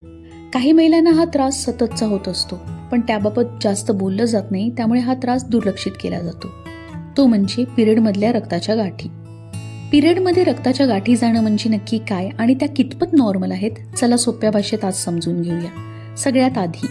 काही महिलांना हा त्रास सततचा होत असतो, पण त्याबाबत जास्त बोललं जात नाही, त्यामुळे हा त्रास दुर्लक्षित केला जातो. तो म्हणजे पिरियडमधल्या रक्ताच्या गाठी. पिरियडमध्ये रक्ताच्या गाठी जाणं म्हणजे नक्की काय आणि त्या कितपत नॉर्मल आहेत, चला सोप्या भाषेत आज समजून घेऊया. सगळ्यात आधी,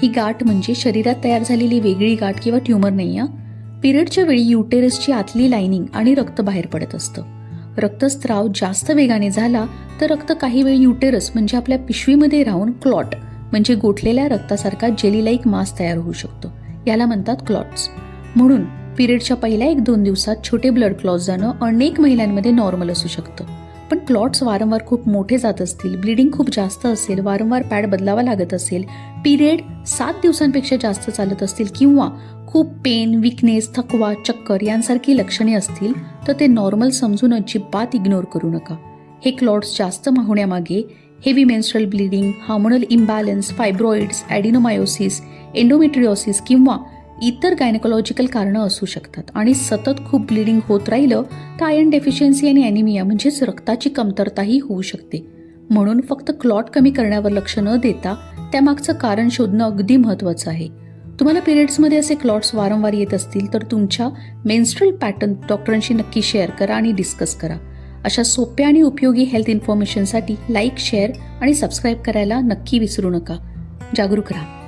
ही गाठ म्हणजे शरीरात तयार झालेली वेगळी गाठ किंवा ट्युमर नाही आहे. पिरियडच्या वेळी युटेरसची आतली लाइनिंग आणि रक्त बाहेर पडत असतं. रक्तस्राव जास्त वेगाने झाला तर रक्त काही वेळ युटेरस म्हणजे आपल्या पिशवीमध्ये राहून क्लॉट म्हणजे गोठलेल्या रक्तासारखा जेली लाईक मास तयार होऊ शकतो. याला म्हणतात क्लॉट्स. म्हणून पिरियडच्या पहिल्या 1-2 दिवसात छोटे ब्लड क्लॉट्स जाणं अनेक महिलांमध्ये नॉर्मल असू शकतं. पण क्लॉट्स वारंवार खूप मोठे जात असतील, ब्लिडिंग खूप जास्त असेल, वारंवार पॅड बदलावा लागत असेल, पिरियड 7 दिवसांपेक्षा जास्त चालत असतील किंवा खूप पेन, विकनेस, थकवा, चक्कर यांसारखी लक्षणे असतील तर ते नॉर्मल समजून अजिबात इग्नोर करू नका. हे क्लॉट्स जास्त होण्यामागे heavy menstrual bleeding, hormonal imbalance, fibroids, adenomyosis, endometriosis किंवा इतर गायनेकोलॉजिकल कारणं असू शकतात. आणि सतत खूप ब्लिडिंग होत राहिलं तर आयर्न डेफिशियन्सी आणि ॲनिमिया म्हणजेच रक्ताची कमतरताही होऊ शकते. म्हणून फक्त क्लॉट कमी करण्यावर लक्ष न देता त्यामागचं कारण शोधणं अगदी महत्त्वाचं आहे. तुम्हाला पिरियड्समध्ये असे क्लॉट्स वारंवार येत असतील तर तुमच्या मेन्स्ट्रल पॅटर्न डॉक्टरांशी नक्की शेअर करा आणि डिस्कस करा. अशा सोप्या आणि उपयोगी हेल्थ इन्फॉर्मेशनसाठी लाईक, शेअर आणि सबस्क्राईब करायला नक्की विसरू नका. जागरूक राहा.